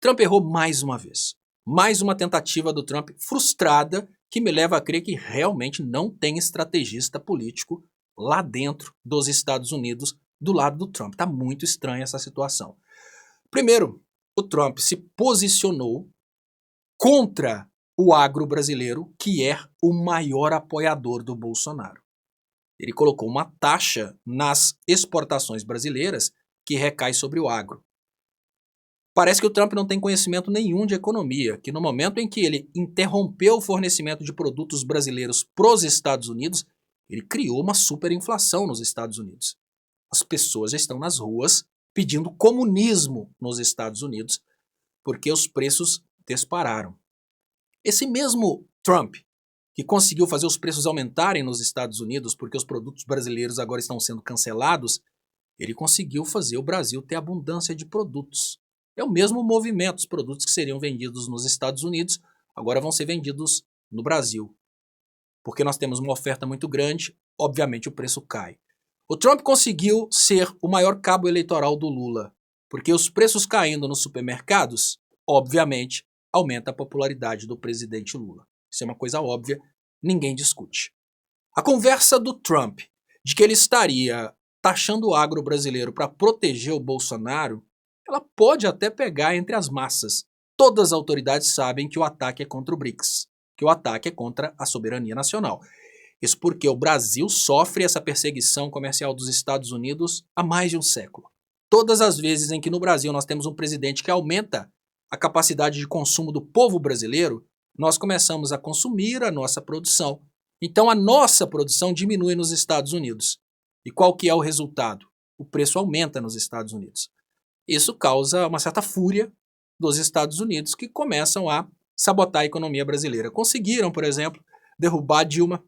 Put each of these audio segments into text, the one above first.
Trump errou mais uma vez. Mais uma tentativa do Trump frustrada que me leva a crer que realmente não tem estrategista político lá dentro dos Estados Unidos do lado do Trump. Tá muito estranha essa situação. Primeiro, o Trump se posicionou contra o agro brasileiro, que é o maior apoiador do Bolsonaro. Ele colocou uma taxa nas exportações brasileiras que recai sobre o agro. Parece que o Trump não tem conhecimento nenhum de economia, que no momento em que ele interrompeu o fornecimento de produtos brasileiros para os Estados Unidos, ele criou uma superinflação nos Estados Unidos. As pessoas já estão nas ruas pedindo comunismo nos Estados Unidos, porque os preços dispararam. Esse mesmo Trump, que conseguiu fazer os preços aumentarem nos Estados Unidos, porque os produtos brasileiros agora estão sendo cancelados, ele conseguiu fazer o Brasil ter abundância de produtos. É o mesmo movimento, os produtos que seriam vendidos nos Estados Unidos agora vão ser vendidos no Brasil. Porque nós temos uma oferta muito grande, obviamente o preço cai. O Trump conseguiu ser o maior cabo eleitoral do Lula, porque os preços caindo nos supermercados, obviamente, aumenta a popularidade do presidente Lula. Isso é uma coisa óbvia, ninguém discute. A conversa do Trump de que ele estaria taxando o agro brasileiro para proteger o Bolsonaro, ela pode até pegar entre as massas. Todas as autoridades sabem que o ataque é contra o BRICS, que o ataque é contra a soberania nacional. Isso porque o Brasil sofre essa perseguição comercial dos Estados Unidos há mais de um século. Todas as vezes em que no Brasil nós temos um presidente que aumenta a capacidade de consumo do povo brasileiro, nós começamos a consumir a nossa produção. Então a nossa produção diminui nos Estados Unidos. E qual que é o resultado? O preço aumenta nos Estados Unidos. Isso causa uma certa fúria dos Estados Unidos, que começam a sabotar a economia brasileira. Conseguiram, por exemplo, derrubar Dilma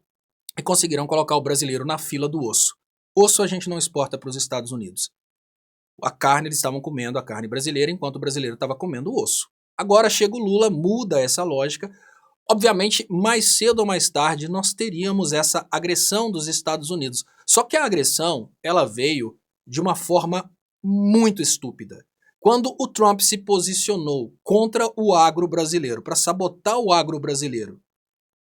e conseguiram colocar o brasileiro na fila do osso. Osso a gente não exporta para os Estados Unidos. A carne, eles estavam comendo a carne brasileira, enquanto o brasileiro estava comendo o osso. Agora chega o Lula, muda essa lógica. Obviamente, mais cedo ou mais tarde, nós teríamos essa agressão dos Estados Unidos. Só que a agressão, ela veio de uma forma muito estúpida. Quando o Trump se posicionou contra o agro brasileiro, para sabotar o agro brasileiro,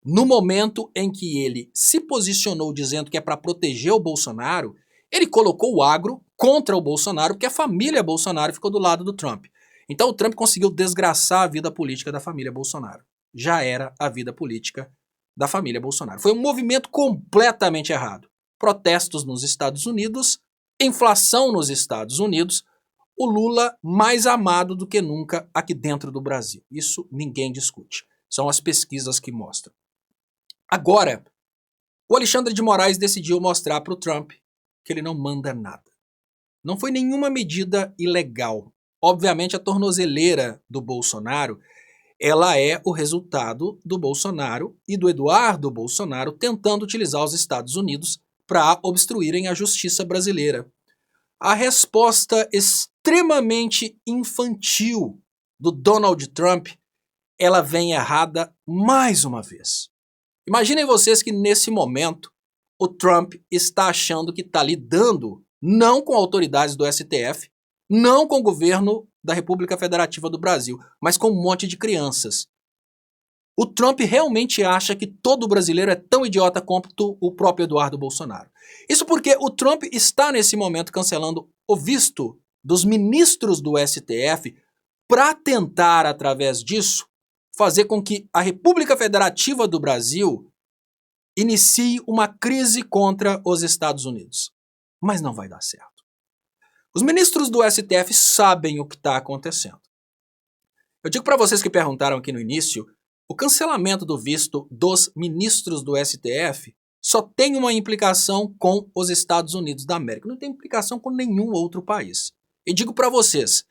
no momento em que ele se posicionou dizendo que é para proteger o Bolsonaro, ele colocou o agro contra o Bolsonaro, porque a família Bolsonaro ficou do lado do Trump. Então o Trump conseguiu desgraçar a vida política da família Bolsonaro. Já era a vida política da família Bolsonaro. Foi um movimento completamente errado. Protestos nos Estados Unidos, inflação nos Estados Unidos, o Lula mais amado do que nunca aqui dentro do Brasil. Isso ninguém discute. São as pesquisas que mostram. Agora, o Alexandre de Moraes decidiu mostrar para o Trump que ele não manda nada. Não foi nenhuma medida ilegal. Obviamente, a tornozeleira do Bolsonaro, ela é o resultado do Bolsonaro e do Eduardo Bolsonaro tentando utilizar os Estados Unidos para obstruírem a justiça brasileira. A resposta extremamente infantil do Donald Trump, ela vem errada mais uma vez. Imaginem vocês que nesse momento o Trump está achando que está lidando não com autoridades do STF, não com o governo da República Federativa do Brasil, mas com um monte de crianças. O Trump realmente acha que todo brasileiro é tão idiota quanto o próprio Eduardo Bolsonaro. Isso porque o Trump está nesse momento cancelando o visto dos ministros do STF para tentar, através disso, fazer com que a República Federativa do Brasil inicie uma crise contra os Estados Unidos. Mas não vai dar certo. Os ministros do STF sabem o que está acontecendo. Eu digo para vocês que perguntaram aqui no início, o cancelamento do visto dos ministros do STF só tem uma implicação com os Estados Unidos da América. Não tem implicação com nenhum outro país. E digo para vocês,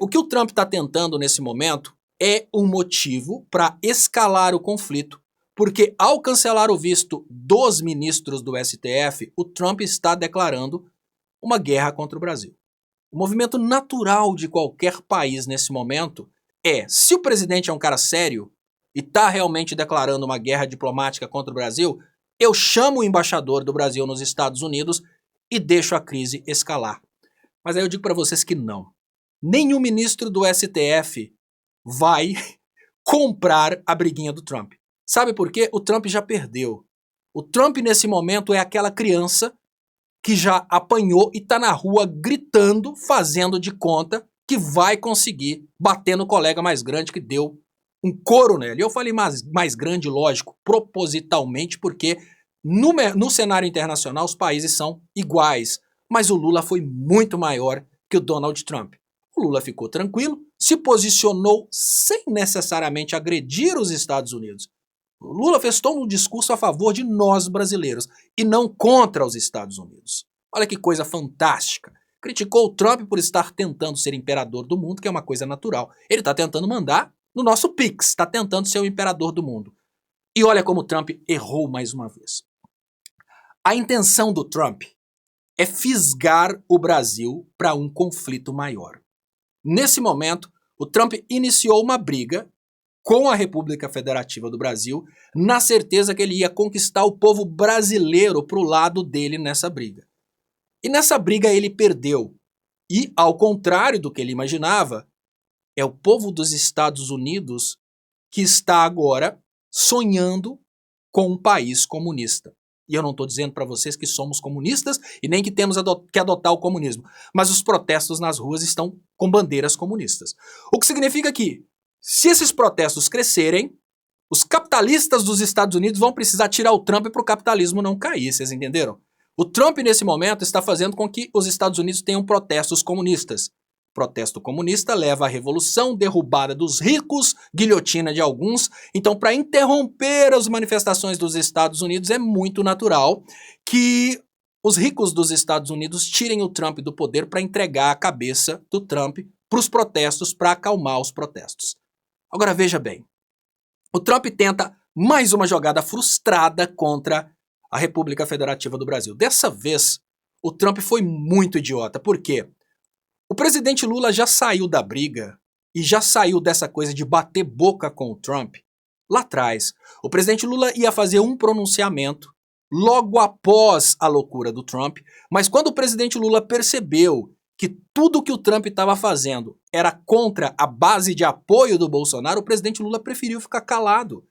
o que o Trump está tentando nesse momento é um motivo para escalar o conflito, porque ao cancelar o visto dos ministros do STF, o Trump está declarando uma guerra contra o Brasil. O movimento natural de qualquer país nesse momento é, se o presidente é um cara sério e está realmente declarando uma guerra diplomática contra o Brasil, eu chamo o embaixador do Brasil nos Estados Unidos e deixo a crise escalar. Mas aí eu digo para vocês que não. Nenhum ministro do STF vai comprar a briguinha do Trump. Sabe por quê? O Trump já perdeu. O Trump, nesse momento, é aquela criança que já apanhou e tá na rua gritando, fazendo de conta que vai conseguir bater no colega mais grande que deu um couro nele. Eu falei mais grande, lógico, propositalmente, porque no cenário internacional os países são iguais. Mas o Lula foi muito maior que o Donald Trump. O Lula ficou tranquilo, se posicionou sem necessariamente agredir os Estados Unidos. O Lula fez todo um discurso a favor de nós brasileiros e não contra os Estados Unidos. Olha que coisa fantástica. Criticou o Trump por estar tentando ser imperador do mundo, que é uma coisa natural. Ele está tentando mandar no nosso Pix, está tentando ser o imperador do mundo. E olha como o Trump errou mais uma vez. A intenção do Trump é fisgar o Brasil para um conflito maior. Nesse momento, o Trump iniciou uma briga com a República Federativa do Brasil, na certeza que ele ia conquistar o povo brasileiro para o lado dele nessa briga. E nessa briga ele perdeu. E, ao contrário do que ele imaginava, é o povo dos Estados Unidos que está agora sonhando com um país comunista. E eu não estou dizendo para vocês que somos comunistas e nem que temos que adotar o comunismo, mas os protestos nas ruas estão com bandeiras comunistas. O que significa que, se esses protestos crescerem, os capitalistas dos Estados Unidos vão precisar tirar o Trump para o capitalismo não cair, vocês entenderam? O Trump, nesse momento, está fazendo com que os Estados Unidos tenham protestos comunistas. Protesto comunista leva à revolução, derrubada dos ricos, guilhotina de alguns. Então, para interromper as manifestações dos Estados Unidos, é muito natural que os ricos dos Estados Unidos tirem o Trump do poder para entregar a cabeça do Trump para os protestos, para acalmar os protestos. Agora veja bem, o Trump tenta mais uma jogada frustrada contra a República Federativa do Brasil. Dessa vez, o Trump foi muito idiota. Por quê? O presidente Lula já saiu da briga e já saiu dessa coisa de bater boca com o Trump lá atrás. O presidente Lula ia fazer um pronunciamento logo após a loucura do Trump, mas quando o presidente Lula percebeu que tudo que o Trump estava fazendo era contra a base de apoio do Bolsonaro, o presidente Lula preferiu ficar calado.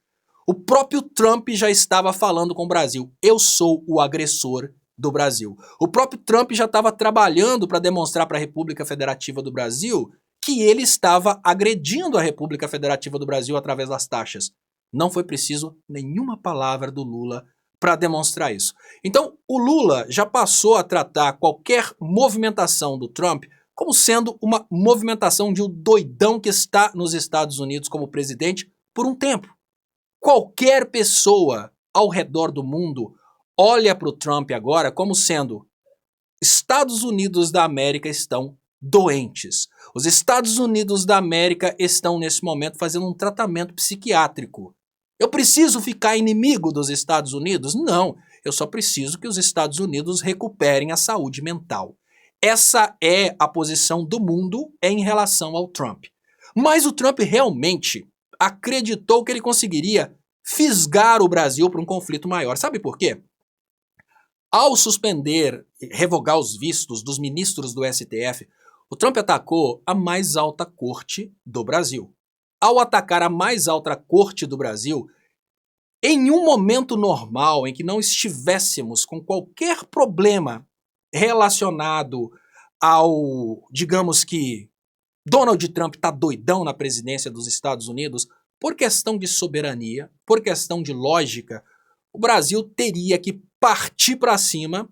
O próprio Trump já estava falando com o Brasil. Eu sou o agressor do Brasil. O próprio Trump já estava trabalhando para demonstrar para a República Federativa do Brasil que ele estava agredindo a República Federativa do Brasil através das taxas. Não foi preciso nenhuma palavra do Lula para demonstrar isso. Então, o Lula já passou a tratar qualquer movimentação do Trump como sendo uma movimentação de um doidão que está nos Estados Unidos como presidente por um tempo. Qualquer pessoa ao redor do mundo olha para o Trump agora como sendo Estados Unidos da América estão doentes. Os Estados Unidos da América estão, nesse momento, fazendo um tratamento psiquiátrico. Eu preciso ficar inimigo dos Estados Unidos? Não, eu só preciso que os Estados Unidos recuperem a saúde mental. Essa é a posição do mundo em relação ao Trump. Mas o Trump realmente acreditou que ele conseguiria fisgar o Brasil para um conflito maior. Sabe por quê? Ao suspender, revogar os vistos dos ministros do STF, o Trump atacou a mais alta corte do Brasil. Ao atacar a mais alta corte do Brasil, em um momento normal em que não estivéssemos com qualquer problema relacionado ao, digamos que, Donald Trump está doidão na presidência dos Estados Unidos, por questão de soberania, por questão de lógica, o Brasil teria que partir para cima,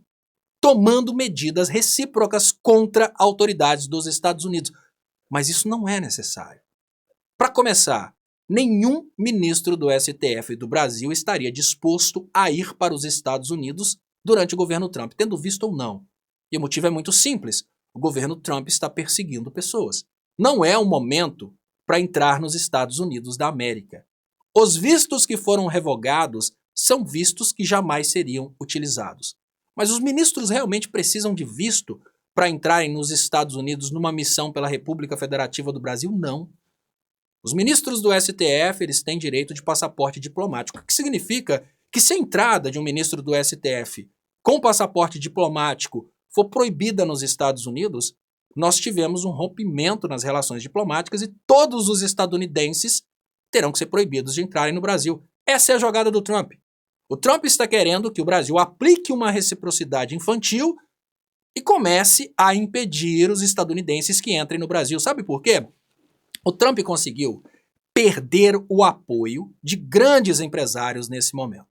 tomando medidas recíprocas contra autoridades dos Estados Unidos. Mas isso não é necessário. Para começar, nenhum ministro do STF do Brasil estaria disposto a ir para os Estados Unidos durante o governo Trump, tendo visto ou não. E o motivo é muito simples. O governo Trump está perseguindo pessoas. Não é o momento para entrar nos Estados Unidos da América. Os vistos que foram revogados são vistos que jamais seriam utilizados. Mas os ministros realmente precisam de visto para entrarem nos Estados Unidos numa missão pela República Federativa do Brasil? Não. Os ministros do STF eles têm direito de passaporte diplomático, o que significa que se a entrada de um ministro do STF com passaporte diplomático for proibida nos Estados Unidos, nós tivemos um rompimento nas relações diplomáticas e todos os estadunidenses terão que ser proibidos de entrarem no Brasil. Essa é a jogada do Trump. O Trump está querendo que o Brasil aplique uma reciprocidade infantil e comece a impedir os estadunidenses que entrem no Brasil. Sabe por quê? O Trump conseguiu perder o apoio de grandes empresários nesse momento.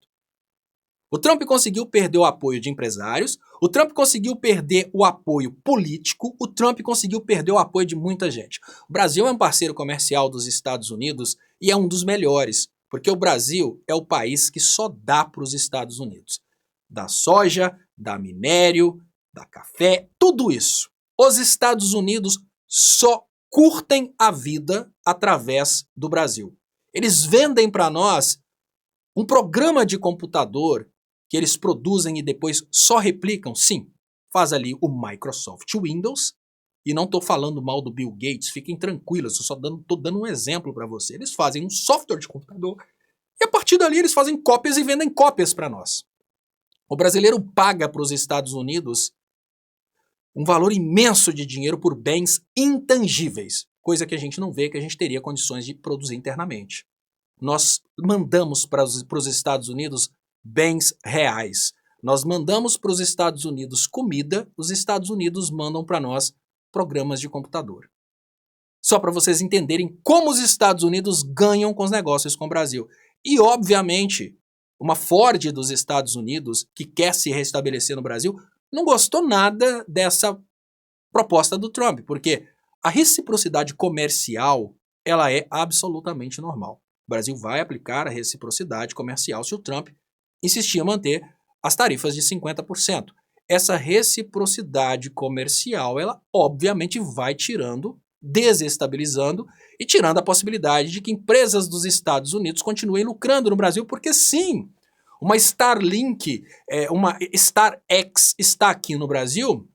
O Trump conseguiu perder o apoio de empresários, o Trump conseguiu perder o apoio político, o Trump conseguiu perder o apoio de muita gente. O Brasil é um parceiro comercial dos Estados Unidos e é um dos melhores, porque o Brasil é o país que só dá para os Estados Unidos. Da soja, da minério, da café, tudo isso. Os Estados Unidos só curtem a vida através do Brasil. Eles vendem para nós um programa de computador que eles produzem e depois só replicam. Sim, faz ali o Microsoft Windows, e não estou falando mal do Bill Gates, fiquem tranquilos, eu só estou dando um exemplo para você. Eles fazem um software de computador e a partir dali eles fazem cópias e vendem cópias para nós. O brasileiro paga para os Estados Unidos um valor imenso de dinheiro por bens intangíveis, coisa que a gente não vê, que a gente teria condições de produzir internamente. Nós mandamos para os Estados Unidos bens reais. Nós mandamos para os Estados Unidos comida, os Estados Unidos mandam para nós programas de computador. Só para vocês entenderem como os Estados Unidos ganham com os negócios com o Brasil. E, obviamente, uma Ford dos Estados Unidos, que quer se restabelecer no Brasil, não gostou nada dessa proposta do Trump, porque a reciprocidade comercial ela é absolutamente normal. O Brasil vai aplicar a reciprocidade comercial se o Trump insistir em manter as tarifas de 50%. Essa reciprocidade comercial, ela obviamente vai tirando, desestabilizando e tirando a possibilidade de que empresas dos Estados Unidos continuem lucrando no Brasil, porque sim, uma Starlink, uma StarX está aqui no Brasil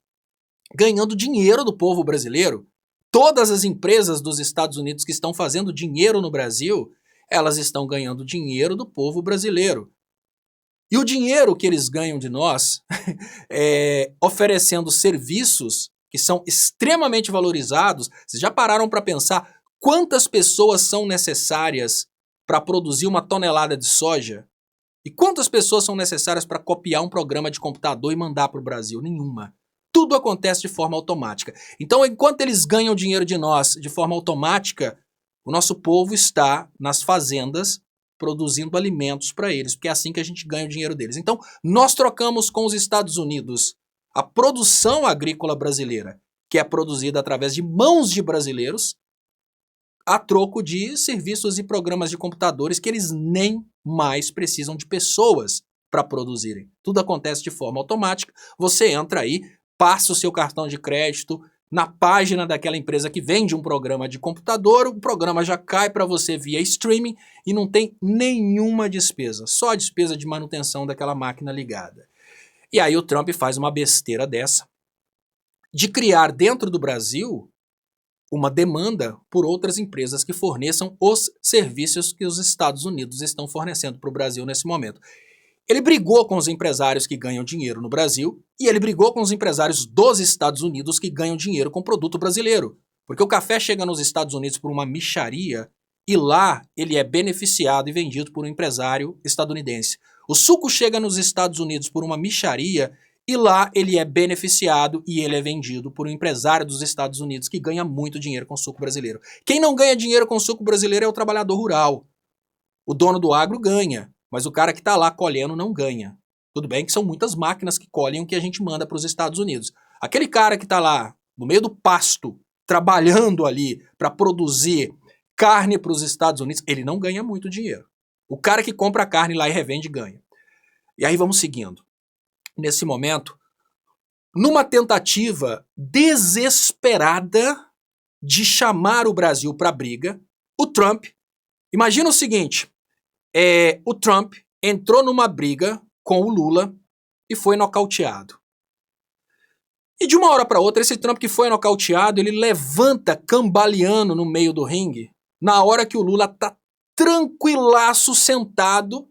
ganhando dinheiro do povo brasileiro. Todas as empresas dos Estados Unidos que estão fazendo dinheiro no Brasil, elas estão ganhando dinheiro do povo brasileiro. E o dinheiro que eles ganham de nós, oferecendo serviços que são extremamente valorizados, vocês já pararam para pensar quantas pessoas são necessárias para produzir uma tonelada de soja? E quantas pessoas são necessárias para copiar um programa de computador e mandar para o Brasil? Nenhuma. Tudo acontece de forma automática. Então, enquanto eles ganham dinheiro de nós de forma automática, o nosso povo está nas fazendas produzindo alimentos para eles, porque é assim que a gente ganha o dinheiro deles. Então, nós trocamos com os Estados Unidos a produção agrícola brasileira, que é produzida através de mãos de brasileiros, a troco de serviços e programas de computadores que eles nem mais precisam de pessoas para produzirem. Tudo acontece de forma automática, você entra aí, passa o seu cartão de crédito na página daquela empresa que vende um programa de computador, o programa já cai para você via streaming e não tem nenhuma despesa, só a despesa de manutenção daquela máquina ligada. E aí o Trump faz uma besteira dessa, de criar dentro do Brasil uma demanda por outras empresas que forneçam os serviços que os Estados Unidos estão fornecendo para o Brasil nesse momento. Ele brigou com os empresários que ganham dinheiro no Brasil e ele brigou com os empresários dos Estados Unidos que ganham dinheiro com produto brasileiro. Porque o café chega nos Estados Unidos por uma mixaria e lá ele é beneficiado e vendido por um empresário estadunidense. O suco chega nos Estados Unidos por uma mixaria e lá ele é beneficiado e ele é vendido por um empresário dos Estados Unidos que ganha muito dinheiro com o suco brasileiro. Quem não ganha dinheiro com o suco brasileiro é o trabalhador rural. O dono do agro ganha, mas o cara que está lá colhendo não ganha. Tudo bem que são muitas máquinas que colhem o que a gente manda para os Estados Unidos. Aquele cara que está lá no meio do pasto, trabalhando ali para produzir carne para os Estados Unidos, ele não ganha muito dinheiro. O cara que compra a carne lá e revende ganha. E aí vamos seguindo. Nesse momento, numa tentativa desesperada de chamar o Brasil para briga, o Trump, imagina o seguinte, o Trump entrou numa briga com o Lula e foi nocauteado. E de uma hora para outra, esse Trump que foi nocauteado, ele levanta cambaleando no meio do ringue, na hora que o Lula tá tranquilaço sentado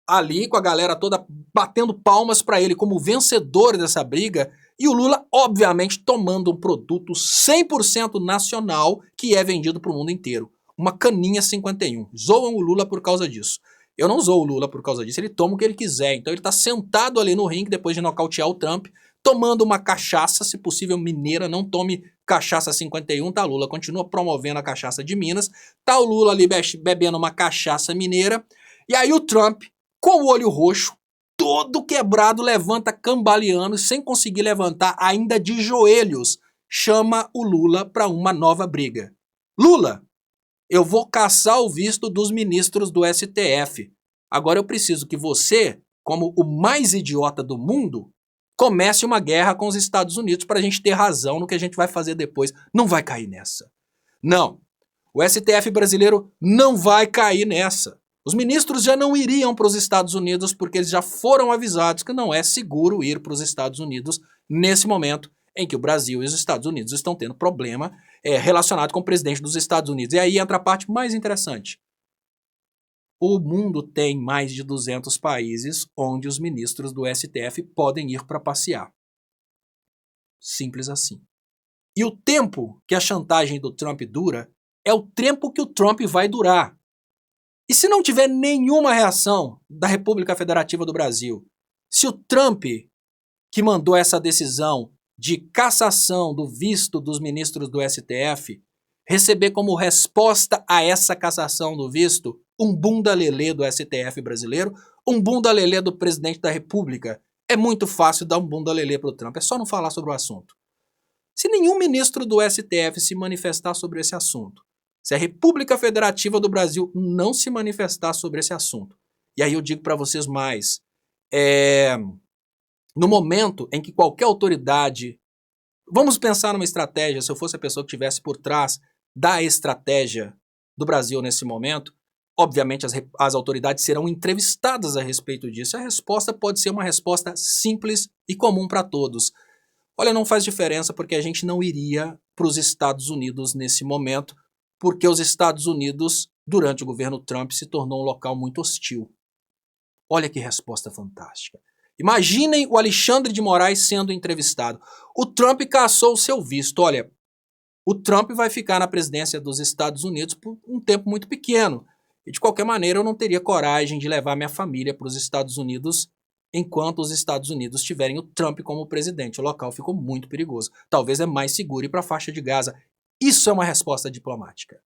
ali com a galera toda batendo palmas para ele como vencedor dessa briga, E o Lula, obviamente, tomando um produto 100% nacional que é vendido para o mundo inteiro. Uma caninha 51. Zoam o Lula por causa disso. Eu não zoo o Lula por causa disso, ele toma o que ele quiser. Então ele tá sentado ali no ringue depois de nocautear o Trump, tomando uma cachaça, se possível mineira, não tome cachaça 51, tá? Lula continua promovendo a cachaça de Minas, tá o Lula ali bebendo uma cachaça mineira, e aí o Trump, com o olho roxo, todo quebrado, levanta cambaleando, sem conseguir levantar, ainda de joelhos, chama o Lula para uma nova briga. Lula, eu vou caçar o visto dos ministros do STF. Agora eu preciso que você, como o mais idiota do mundo, comece uma guerra com os Estados Unidos para a gente ter razão no que a gente vai fazer depois. Não vai cair nessa. Não. O STF brasileiro não vai cair nessa. Os ministros já não iriam para os Estados Unidos porque eles já foram avisados que não é seguro ir para os Estados Unidos nesse momento em que o Brasil e os Estados Unidos estão tendo problema relacionado com o presidente dos Estados Unidos. E aí entra a parte mais interessante. O mundo tem mais de 200 países onde os ministros do STF podem ir para passear. Simples assim. E o tempo que a chantagem do Trump dura é o tempo que o Trump vai durar. E se não tiver nenhuma reação da República Federativa do Brasil, se o Trump, que mandou essa decisão de cassação do visto dos ministros do STF, receber como resposta a essa cassação do visto um bunda-lelê do STF brasileiro, um bunda-lelê do presidente da República, é muito fácil dar um bunda-lelê para o Trump, é só não falar sobre o assunto. Se nenhum ministro do STF se manifestar sobre esse assunto, se a República Federativa do Brasil não se manifestar sobre esse assunto, e aí eu digo para vocês mais, no momento em que qualquer autoridade, vamos pensar numa estratégia, se eu fosse a pessoa que estivesse por trás da estratégia do Brasil nesse momento, obviamente as autoridades serão entrevistadas a respeito disso. A resposta pode ser uma resposta simples e comum para todos. Olha, não faz diferença porque a gente não iria para os Estados Unidos nesse momento, porque os Estados Unidos, durante o governo Trump, se tornou um local muito hostil. Olha que resposta fantástica. Imaginem o Alexandre de Moraes sendo entrevistado. O Trump cassou o seu visto. Olha, o Trump vai ficar na presidência dos Estados Unidos por um tempo muito pequeno. E de qualquer maneira eu não teria coragem de levar minha família para os Estados Unidos enquanto os Estados Unidos tiverem o Trump como presidente. O local ficou muito perigoso. Talvez é mais seguro ir para a faixa de Gaza. Isso é uma resposta diplomática.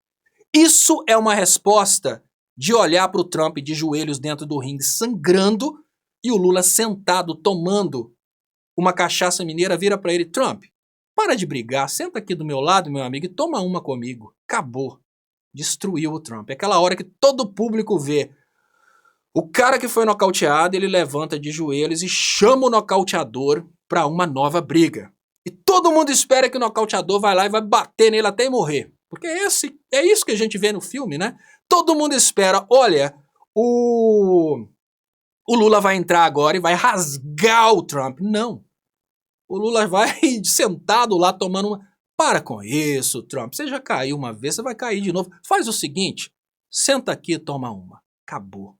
Isso é uma resposta de olhar para o Trump de joelhos dentro do ringue sangrando e o Lula sentado tomando uma cachaça mineira vira para ele: Trump, para de brigar, senta aqui do meu lado, meu amigo, e toma uma comigo. Acabou. Destruiu o Trump. É aquela hora que todo o público vê o cara que foi nocauteado, ele levanta de joelhos e chama o nocauteador para uma nova briga. E todo mundo espera que o nocauteador vai lá e vai bater nele até morrer. Porque é isso que a gente vê no filme, né? Todo mundo espera, olha, o Lula vai entrar agora e vai rasgar o Trump. Não. O Lula vai sentado lá tomando uma... Para com isso, Trump. Você já caiu uma vez, você vai cair de novo. Faz o seguinte, senta aqui e toma uma. Acabou.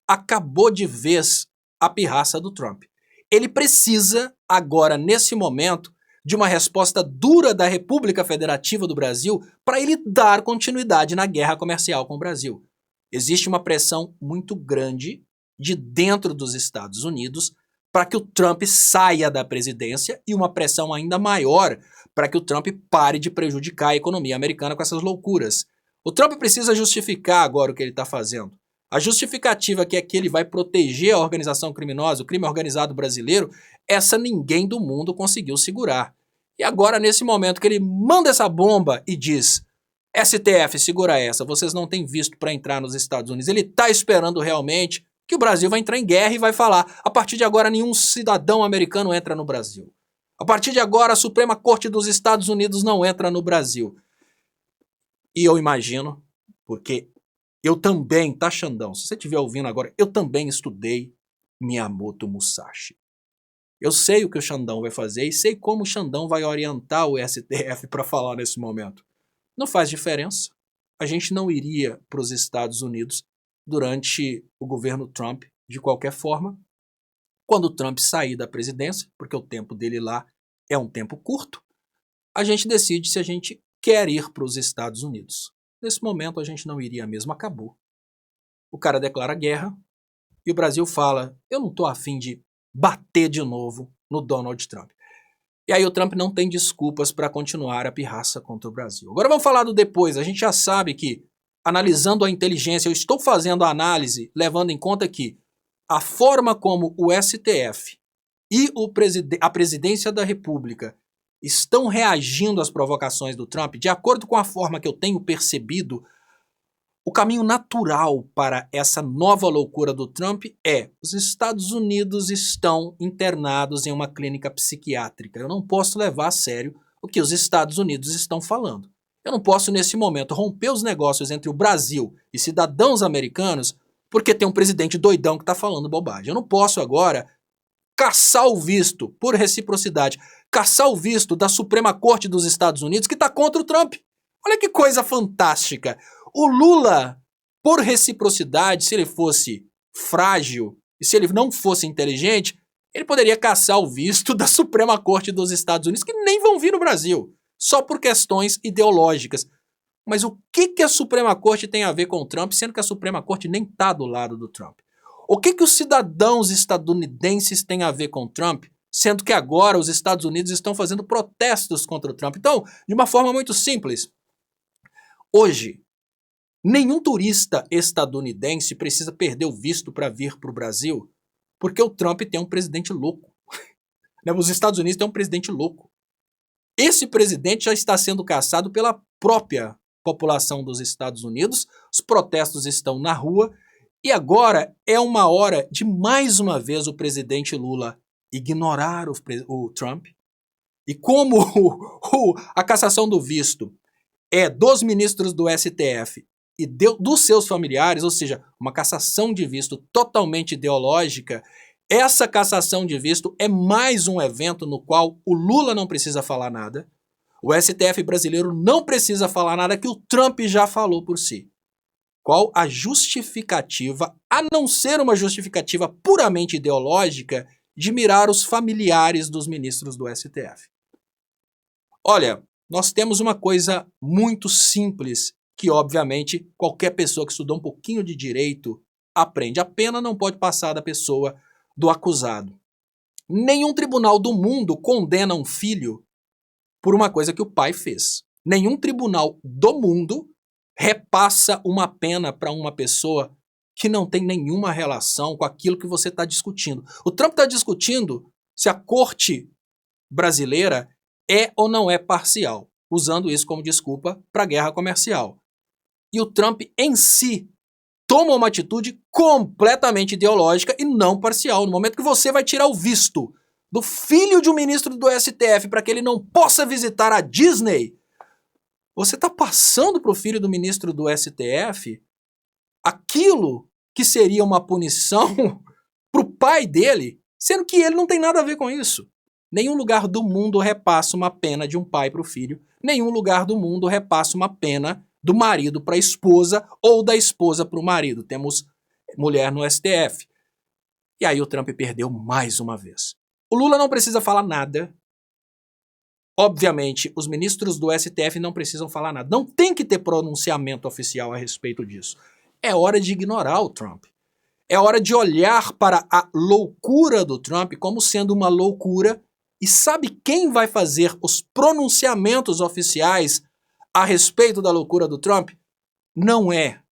Acabou de vez a pirraça do Trump. Ele precisa, agora, nesse momento, de uma resposta dura da República Federativa do Brasil para ele dar continuidade na guerra comercial com o Brasil. Existe uma pressão muito grande de dentro dos Estados Unidos para que o Trump saia da presidência e uma pressão ainda maior para que o Trump pare de prejudicar a economia americana com essas loucuras. O Trump precisa justificar agora o que ele está fazendo. A justificativa que é que ele vai proteger a organização criminosa, o crime organizado brasileiro, essa ninguém do mundo conseguiu segurar. E agora, nesse momento que ele manda essa bomba e diz: STF, segura essa, vocês não têm visto para entrar nos Estados Unidos. Ele está esperando realmente que o Brasil vai entrar em guerra e vai falar: a partir de agora nenhum cidadão americano entra no Brasil. A partir de agora a Suprema Corte dos Estados Unidos não entra no Brasil. E eu imagino, porque eu também, tá, Xandão? Se você estiver ouvindo agora, eu também estudei Miyamoto Musashi. Eu sei o que o Xandão vai fazer e sei como o Xandão vai orientar o STF para falar nesse momento. Não faz diferença. A gente não iria para os Estados Unidos durante o governo Trump, de qualquer forma. Quando o Trump sair da presidência, porque o tempo dele lá é um tempo curto, a gente decide se a gente quer ir para os Estados Unidos. Nesse momento a gente não iria mesmo, acabou. O cara declara guerra e o Brasil fala, eu não estou afim de bater de novo no Donald Trump. E aí o Trump não tem desculpas para continuar a pirraça contra o Brasil. Agora vamos falar do depois. A gente já sabe que, analisando a inteligência, eu estou fazendo a análise levando em conta que a forma como o STF e a presidência da República estão reagindo às provocações do Trump, de acordo com a forma que eu tenho percebido, o caminho natural para essa nova loucura do Trump é: os Estados Unidos estão internados em uma clínica psiquiátrica. Eu não posso levar a sério o que os Estados Unidos estão falando. Eu não posso, nesse momento, romper os negócios entre o Brasil e cidadãos americanos porque tem um presidente doidão que está falando bobagem. Eu não posso agora caçar o visto, por reciprocidade, caçar o visto da Suprema Corte dos Estados Unidos que está contra o Trump. Olha que coisa fantástica. O Lula, por reciprocidade, se ele fosse frágil e se ele não fosse inteligente, ele poderia caçar o visto da Suprema Corte dos Estados Unidos, que nem vão vir no Brasil, só por questões ideológicas. Mas o que a Suprema Corte tem a ver com o Trump, sendo que a Suprema Corte nem está do lado do Trump? O que os cidadãos estadunidenses têm a ver com o Trump, sendo que agora os Estados Unidos estão fazendo protestos contra o Trump? Então, de uma forma muito simples, hoje, nenhum turista estadunidense precisa perder o visto para vir para o Brasil, porque o Trump tem um presidente louco. Os Estados Unidos têm um presidente louco. Esse presidente já está sendo caçado pela própria população dos Estados Unidos, os protestos estão na rua, e agora é uma hora de, mais uma vez, o presidente Lula ignorar o Trump. E como a cassação do visto é dos ministros do STF e dos seus familiares, ou seja, uma cassação de visto totalmente ideológica, essa cassação de visto é mais um evento no qual o Lula não precisa falar nada, o STF brasileiro não precisa falar nada, que o Trump já falou por si. Qual a justificativa, a não ser uma justificativa puramente ideológica, de mirar os familiares dos ministros do STF? Olha, nós temos uma coisa muito simples, que obviamente qualquer pessoa que estudou um pouquinho de direito aprende. A pena não pode passar da pessoa, do acusado. Nenhum tribunal do mundo condena um filho por uma coisa que o pai fez. Nenhum tribunal do mundo repassa uma pena para uma pessoa que não tem nenhuma relação com aquilo que você está discutindo. O Trump está discutindo se a corte brasileira é ou não é parcial, usando isso como desculpa para a guerra comercial. E o Trump em si toma uma atitude completamente ideológica e não parcial. No momento que você vai tirar o visto do filho de um ministro do STF para que ele não possa visitar a Disney, você está passando para o filho do ministro do STF aquilo que seria uma punição para o pai dele, sendo que ele não tem nada a ver com isso. Nenhum lugar do mundo repassa uma pena de um pai para o filho, nenhum lugar do mundo repassa uma pena do marido para a esposa ou da esposa para o marido. Temos mulher no STF. E aí o Trump perdeu mais uma vez. O Lula não precisa falar nada. Obviamente, os ministros do STF não precisam falar nada. Não tem que ter pronunciamento oficial a respeito disso. É hora de ignorar o Trump. É hora de olhar para a loucura do Trump como sendo uma loucura. E sabe quem vai fazer os pronunciamentos oficiais a respeito da loucura do Trump? Não é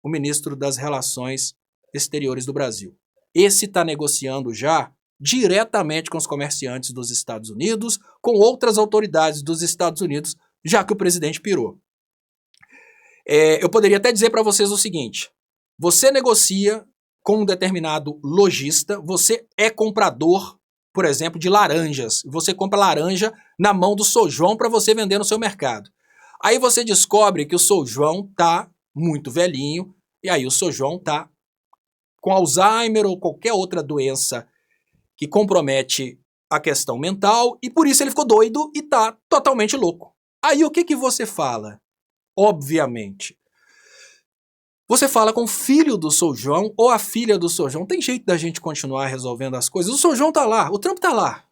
o ministro das Relações Exteriores do Brasil. Esse está negociando já diretamente com os comerciantes dos Estados Unidos, com outras autoridades dos Estados Unidos, já que o presidente pirou. Eu poderia até dizer para vocês o seguinte: você negocia com um determinado lojista, você é comprador, por exemplo, de laranjas. Você compra laranja na mão do São João para você vender no seu mercado. Aí você descobre que o São João tá muito velhinho, e aí o São João tá com Alzheimer ou qualquer outra doença que compromete a questão mental, e por isso ele ficou doido e tá totalmente louco. Aí o que você fala? Obviamente, você fala com o filho do São João ou a filha do São João. Tem jeito da gente continuar resolvendo as coisas. O São João tá lá, o Trump tá lá.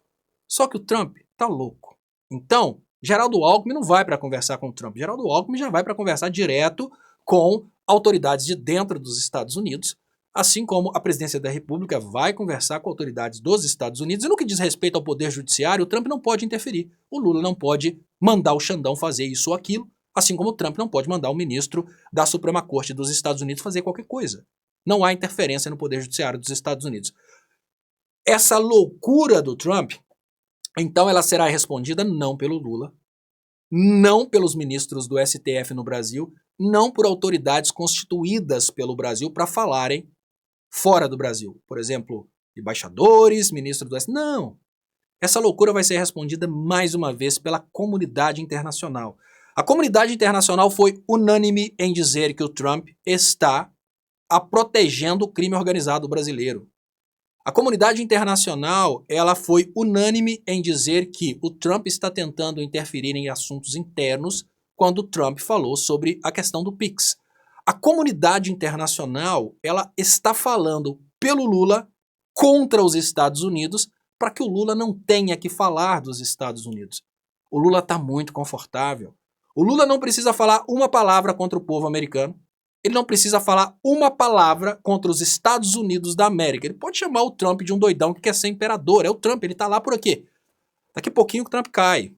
Só que o Trump tá louco. Então, Geraldo Alckmin não vai para conversar com o Trump. Geraldo Alckmin já vai para conversar direto com autoridades de dentro dos Estados Unidos, assim como a presidência da República vai conversar com autoridades dos Estados Unidos. E no que diz respeito ao poder judiciário, o Trump não pode interferir. O Lula não pode mandar o Xandão fazer isso ou aquilo, assim como o Trump não pode mandar o ministro da Suprema Corte dos Estados Unidos fazer qualquer coisa. Não há interferência no poder judiciário dos Estados Unidos. Essa loucura do Trump, então ela será respondida não pelo Lula, não pelos ministros do STF no Brasil, não por autoridades constituídas pelo Brasil para falarem fora do Brasil. Por exemplo, embaixadores, ministros do STF. Não! Essa loucura vai ser respondida mais uma vez pela comunidade internacional. A comunidade internacional foi unânime em dizer que o Trump está protegendo o crime organizado brasileiro. A comunidade internacional, ela foi unânime em dizer que o Trump está tentando interferir em assuntos internos quando o Trump falou sobre a questão do PIX. A comunidade internacional, ela está falando pelo Lula contra os Estados Unidos para que o Lula não tenha que falar dos Estados Unidos. O Lula está muito confortável. O Lula não precisa falar uma palavra contra o povo americano. Ele não precisa falar uma palavra contra os Estados Unidos da América. Ele pode chamar o Trump de um doidão que quer ser imperador. É o Trump, ele tá lá por aqui. Daqui a pouquinho o Trump cai.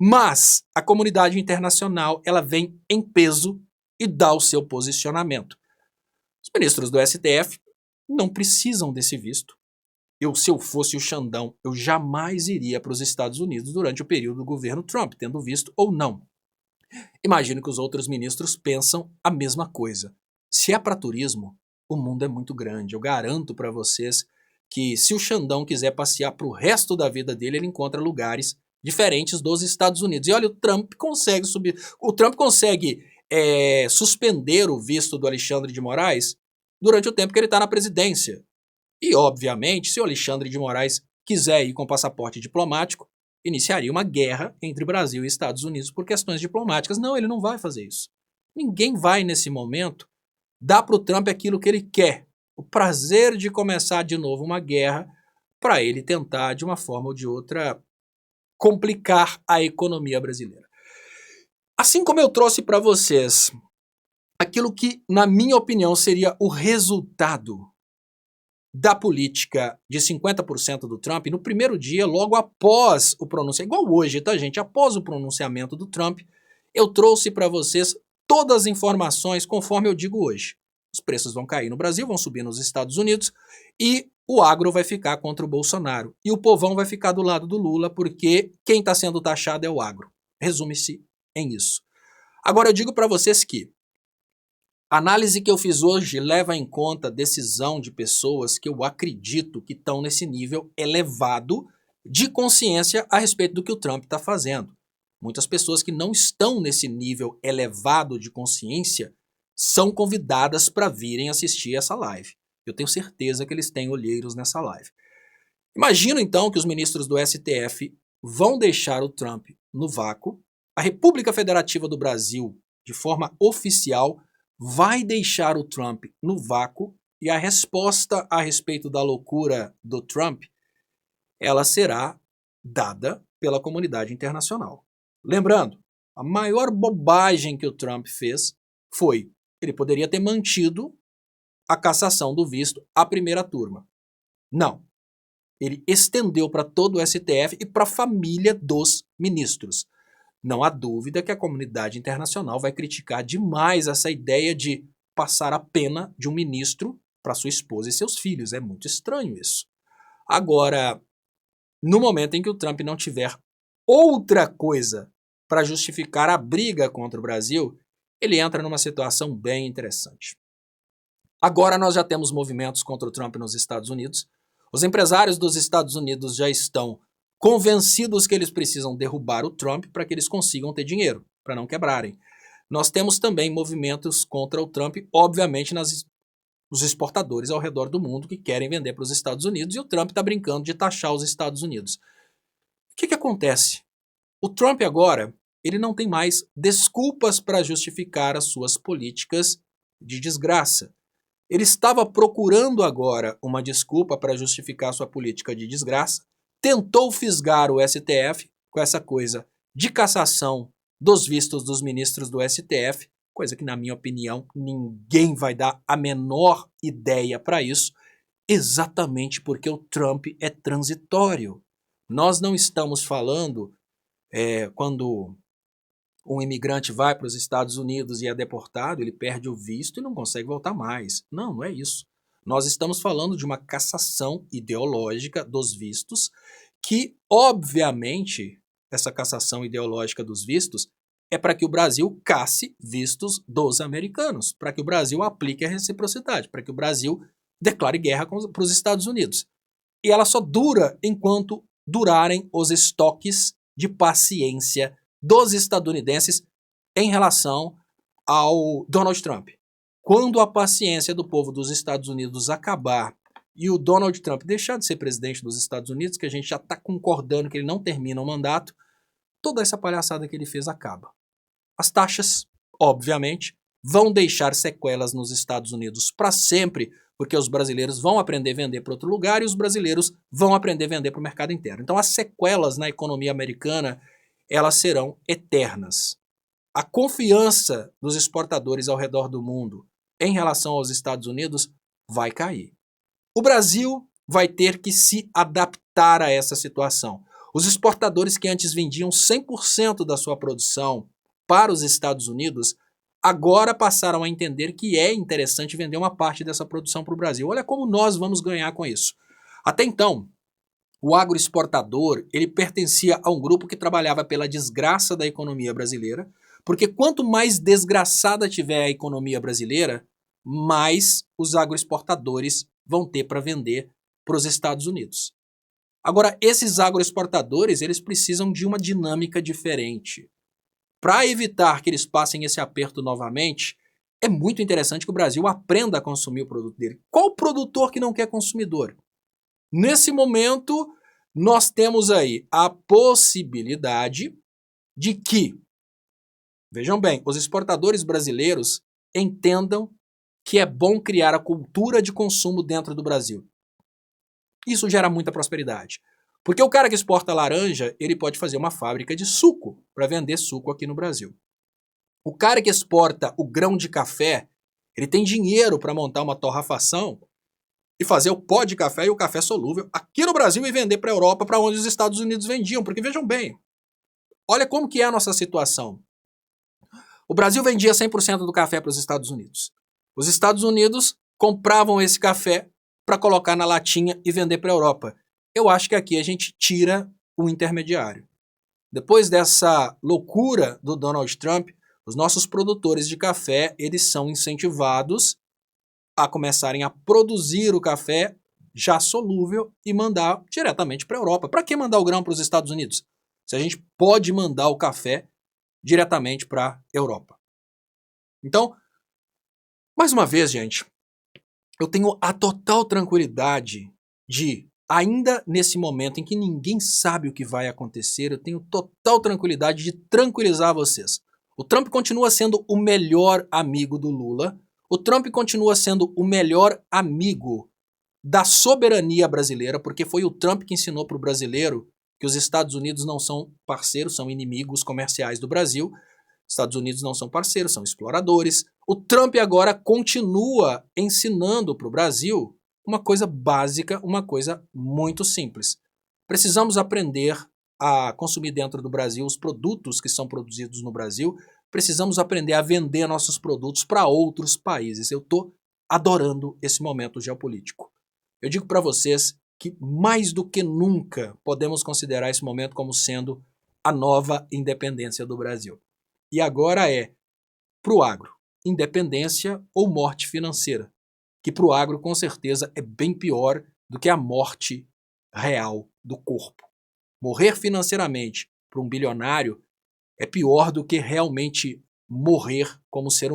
Mas a comunidade internacional, ela vem em peso e dá o seu posicionamento. Os ministros do STF não precisam desse visto. Se eu fosse o Xandão, eu jamais iria para os Estados Unidos durante o período do governo Trump, tendo visto ou não. Imagino que os outros ministros pensam a mesma coisa. Se é para turismo, o mundo é muito grande. Eu garanto para vocês que se o Xandão quiser passear para o resto da vida dele, ele encontra lugares diferentes dos Estados Unidos. E olha, o Trump consegue suspender o visto do Alexandre de Moraes durante o tempo que ele está na presidência. E, obviamente, se o Alexandre de Moraes quiser ir com passaporte diplomático, iniciaria uma guerra entre Brasil e Estados Unidos por questões diplomáticas. Não, ele não vai fazer isso. Ninguém vai, nesse momento, dar para o Trump aquilo que ele quer. O prazer de começar de novo uma guerra para ele tentar, de uma forma ou de outra, complicar a economia brasileira. Assim como eu trouxe para vocês aquilo que, na minha opinião, seria o resultado da política de 50% do Trump, no primeiro dia, logo após o pronunciamento, igual hoje, tá, gente? Após o pronunciamento do Trump, eu trouxe para vocês todas as informações conforme eu digo hoje. Os preços vão cair no Brasil, vão subir nos Estados Unidos e o agro vai ficar contra o Bolsonaro. E o povão vai ficar do lado do Lula porque quem está sendo taxado é o agro. Resume-se em isso. Agora eu digo para vocês que a análise que eu fiz hoje leva em conta a decisão de pessoas que eu acredito que estão nesse nível elevado de consciência a respeito do que o Trump está fazendo. Muitas pessoas que não estão nesse nível elevado de consciência são convidadas para virem assistir essa live. Eu tenho certeza que eles têm olheiros nessa live. Imagino então que os ministros do STF vão deixar o Trump no vácuo, a República Federativa do Brasil, de forma oficial, vai deixar o Trump no vácuo e a resposta a respeito da loucura do Trump, ela será dada pela comunidade internacional. Lembrando, a maior bobagem que o Trump fez foi, ele poderia ter mantido a cassação do visto à primeira turma. Não. Ele estendeu para todo o STF e para a família dos ministros. Não há dúvida que a comunidade internacional vai criticar demais essa ideia de passar a pena de um ministro para sua esposa e seus filhos. É muito estranho isso. Agora, no momento em que o Trump não tiver outra coisa para justificar a briga contra o Brasil, ele entra numa situação bem interessante. Agora nós já temos movimentos contra o Trump nos Estados Unidos. Os empresários dos Estados Unidos já estão convencidos que eles precisam derrubar o Trump para que eles consigam ter dinheiro, para não quebrarem. Nós temos também movimentos contra o Trump, obviamente, nos exportadores ao redor do mundo que querem vender para os Estados Unidos, e o Trump está brincando de taxar os Estados Unidos. O que acontece? O Trump agora, ele não tem mais desculpas para justificar as suas políticas de desgraça. Ele estava procurando agora uma desculpa para justificar sua política de desgraça, tentou fisgar o STF com essa coisa de cassação dos vistos dos ministros do STF, coisa que, na minha opinião, ninguém vai dar a menor ideia para isso, exatamente porque o Trump é transitório. Nós não estamos falando quando um imigrante vai para os Estados Unidos e é deportado, ele perde o visto e não consegue voltar mais. Não, não é isso. Nós estamos falando de uma cassação ideológica dos vistos que, obviamente, essa cassação ideológica dos vistos é para que o Brasil casse vistos dos americanos, para que o Brasil aplique a reciprocidade, para que o Brasil declare guerra para os Estados Unidos. E ela só dura enquanto durarem os estoques de paciência dos estadunidenses em relação ao Donald Trump. Quando a paciência do povo dos Estados Unidos acabar e o Donald Trump deixar de ser presidente dos Estados Unidos, que a gente já está concordando que ele não termina o mandato, toda essa palhaçada que ele fez acaba. As taxas, obviamente, vão deixar sequelas nos Estados Unidos para sempre, porque os brasileiros vão aprender a vender para outro lugar e os brasileiros vão aprender a vender para o mercado interno. Então as sequelas na economia americana, elas serão eternas. A confiança dos exportadores ao redor do mundo em relação aos Estados Unidos vai cair. O Brasil vai ter que se adaptar a essa situação. Os exportadores que antes vendiam 100% da sua produção para os Estados Unidos, agora passaram a entender que é interessante vender uma parte dessa produção para o Brasil. Olha como nós vamos ganhar com isso. Até então, o agroexportador, ele pertencia a um grupo que trabalhava pela desgraça da economia brasileira, porque quanto mais desgraçada tiver a economia brasileira, mais os agroexportadores vão ter para vender para os Estados Unidos. Agora, esses agroexportadores, eles precisam de uma dinâmica diferente. Para evitar que eles passem esse aperto novamente, é muito interessante que o Brasil aprenda a consumir o produto dele. Qual produtor que não quer consumidor? Nesse momento, nós temos aí a possibilidade de que, vejam bem, os exportadores brasileiros entendam que é bom criar a cultura de consumo dentro do Brasil. Isso gera muita prosperidade. Porque o cara que exporta laranja, ele pode fazer uma fábrica de suco para vender suco aqui no Brasil. O cara que exporta o grão de café, ele tem dinheiro para montar uma torrafação e fazer o pó de café e o café solúvel aqui no Brasil e vender para a Europa, para onde os Estados Unidos vendiam. Porque vejam bem, olha como que é a nossa situação. O Brasil vendia 100% do café para os Estados Unidos. Os Estados Unidos compravam esse café para colocar na latinha e vender para a Europa. Eu acho que aqui a gente tira o intermediário. Depois dessa loucura do Donald Trump, os nossos produtores de café, eles são incentivados a começarem a produzir o café já solúvel e mandar diretamente para a Europa. Para que mandar o grão para os Estados Unidos? Se a gente pode mandar o café diretamente para a Europa. Então, mais uma vez, gente, eu tenho a total tranquilidade de, ainda nesse momento em que ninguém sabe o que vai acontecer, eu tenho total tranquilidade de tranquilizar vocês. O Trump continua sendo o melhor amigo do Lula, o Trump continua sendo o melhor amigo da soberania brasileira, porque foi o Trump que ensinou para o brasileiro que os Estados Unidos não são parceiros, são inimigos comerciais do Brasil. Estados Unidos não são parceiros, são exploradores. O Trump agora continua ensinando para o Brasil uma coisa básica, uma coisa muito simples. Precisamos aprender a consumir dentro do Brasil os produtos que são produzidos no Brasil. Precisamos aprender a vender nossos produtos para outros países. Eu estou adorando esse momento geopolítico. Eu digo para vocês que mais do que nunca podemos considerar esse momento como sendo a nova independência do Brasil. E agora é, para o agro, independência ou morte financeira, que para o agro com certeza é bem pior do que a morte real do corpo. Morrer financeiramente para um bilionário é pior do que realmente morrer como ser humano.